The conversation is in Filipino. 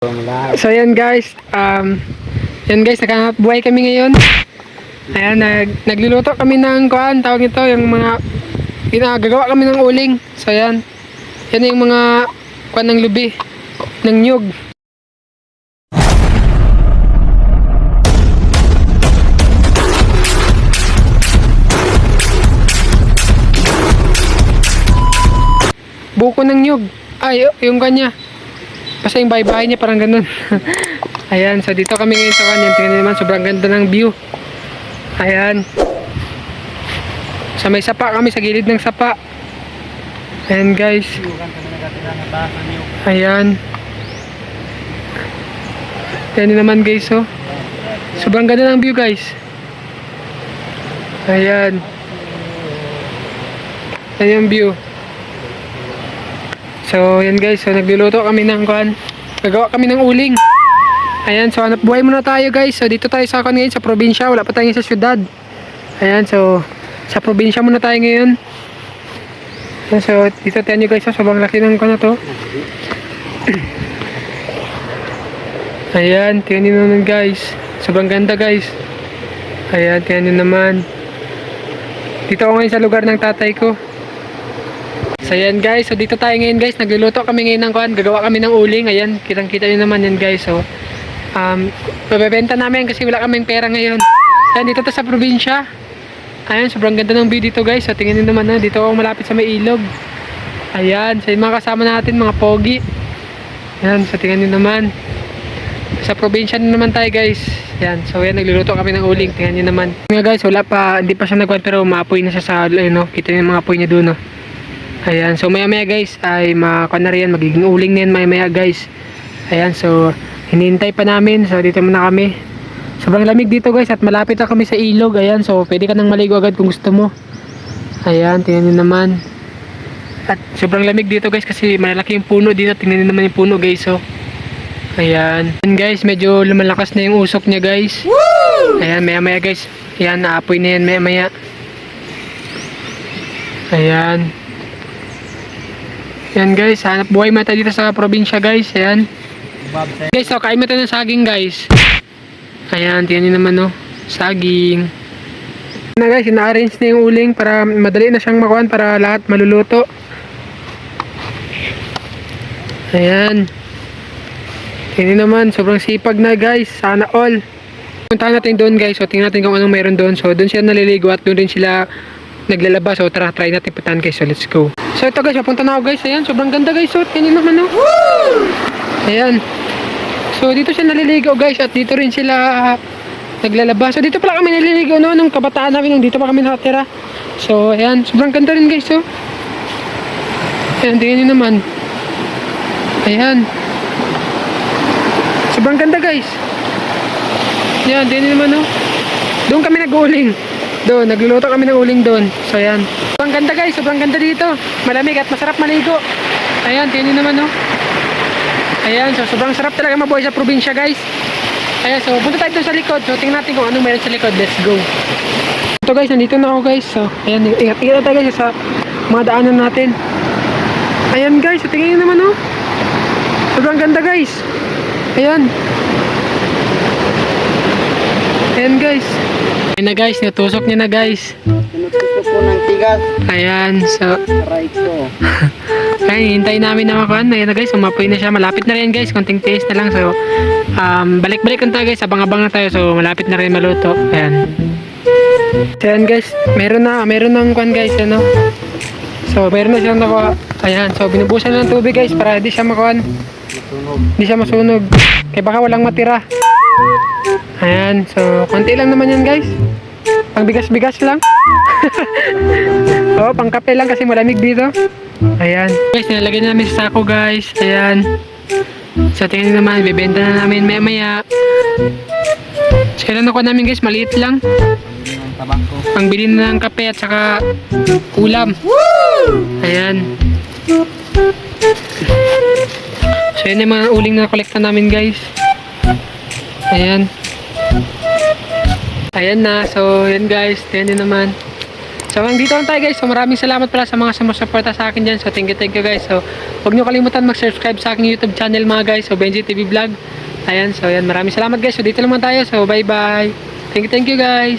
So yan guys, naghahanap buhay kami ngayon. Ayan, nagluluto kami ng kuan, tawag ito, yung mga ginagawa kami ng uling. So yan, yan yung mga kuan ng lubi, ng nyug. Buko ng nyug. Ay, yung kanya. Basta yung bahay-bahay niya parang ganun. Ayan, so dito kami ngayon sa kanya. Tingnan naman, sobrang ganda ng view. Ayan. Sa may sapa kami, sa gilid ng sapa. Ayan guys. Ayan. Ayan naman guys, oh. Sobrang ganda ng view guys. Ayan. Ayan yung view. So, yan guys. So, nagluluto kami ng kuan. Gagawa kami ng uling. Ayan. So, hanap buhay muna tayo guys. So, dito tayo sa kuan ngayon sa probinsya. Wala pa tayo sa syudad. Ayan. So, sa probinsya muna tayo ngayon. Ayan, so, dito tayo nyo guys. So, sobrang laki ng kuan na to. Ayan. Tingnan nyo naman guys. Sobrang ganda guys. Ayan. Tingnan nyo naman. Dito ako ngayon sa lugar ng tatay ko. So yan guys, so dito tayo ngayon guys, nagluluto kami ngayon ng kuan, gagawa kami ng uling. Ayan, kitang-kita niyo naman yan guys. So mabebenta namin kasi wala kaming pera ngayon. Ayan, dito to sa probinsya. Ayan, sobrang ganda ng view dito guys. So tingnan niyo naman na, dito ako malapit sa may ilog. Ayan, so yung mga kasama natin, mga pogi. Ayan, so tingnan niyo naman. Sa probinsya na naman tayo guys. Ayan, so yan, nagluluto kami ng uling. Tingnan niyo naman. Nga guys, wala pa, hindi pa siya nagkuhan pero maapoy na siya sa ano, kita niyo yung mga apoy niya doon, no. Ayan, so maya maya guys ay makuha na rin, magiging uling na yan maya maya guys. Ayan, so hinihintay pa namin. So dito muna kami. Sobrang lamig dito guys at malapit na kami sa ilog. Ayan, so pwede ka nang maligo agad kung gusto mo. Ayan, tingnan nyo naman. At sobrang lamig dito guys kasi malaki yung puno dito. Tingnan nyo naman yung puno guys. So ayan. Ayan guys, medyo lumalakas na yung usok niya guys. Ayan, maya maya guys. Ayan, naapoy na yan maya maya. Ayan. Yan guys, hanap buhay mata dito sa probinsya guys. Ayan. Guys, so kain mata ng saging guys. Ayan, tiyan nyo naman, no. Saging. Na guys, ina-arrange na yung uling para madali na siyang makuhan para lahat maluluto. Ayan. Tiyan nyo naman, sobrang sipag na guys. Sana all. Puntahan natin doon guys. So tingnan natin kung anong meron doon. So doon sila naliligo at doon rin sila naglalaba. So tara, try natin puntahan guys. So let's go. So ito guys, papunta na ako guys. Ayan, sobrang ganda guys. So tingnan naman, no. Ayan. So dito siya naliligo guys at dito rin sila naglalaba. So dito pala kami naliligo no, nung kabataan namin, nung dito pa kami nakatira. So ayan, sobrang ganda rin guys. So ayan, tingnan nyo naman. Ayan. Sobrang ganda guys. Ayan, tingnan nyo naman, no. Doon kami nag-uling. Doon, nagluluto kami ng uling doon. So ayan. Sobrang ganda guys, sobrang ganda dito. Malamig at masarap maligo. Ayan, tingnan nyo naman, no. Ayan, so sobrang sarap talaga mabuhay sa probinsya guys. Ayan, so punta tayo sa likod. So tingnan natin kung anong meron sa likod. Let's go. Ito guys, nandito na ako guys. So ayan, ingat tayo guys sa mga daanan natin. Ayan guys, so tingnan nyo naman, no. Sobrang ganda guys. Ayan. Ayan guys. Ayan na guys, natusok niya na guys. Natusok ko ng tigas. Ayan, so Right ko. ayan, hintayin namin na makuhan. Ayan na guys, umapoy na siya. Malapit na rin guys, konting taste na lang. So balik-balik lang tayo guys, abang-abang na tayo. So malapit na rin maluto. Ayan. So ayan guys, meron ng kuhan guys, ano. So meron na siyang nakuha. Ayan, so binubusan na ng tubig guys para hindi siya makuhan. Hindi siya masunog. Kaya baka walang matira. Ayan, so konti lang naman yan guys. Pang bigas-bigas lang. Oo, pang kape lang kasi malamig dito. Ayan. Guys, nilagay na namin sa sako guys. Ayan. So tingnan naman, bibenta na namin maya-maya. So kailan ako namin guys, maliit lang. Pang bili na ng kape at saka ulam. Ayan. So yan yung mga uling na kolekta namin guys. Ayan. Ayan na. So yan guys, tingnan nyo naman. So hanggang dito lang tayo guys. So maraming salamat pala sa mga sumusuporta sa akin dyan. So thank you guys. So huwag nyo kalimutan mag-subscribe sa aking YouTube channel mga guys. So Benji TV Vlog. Ayan, so yan, maraming salamat guys. So dito naman tayo. So bye bye. Thank you guys.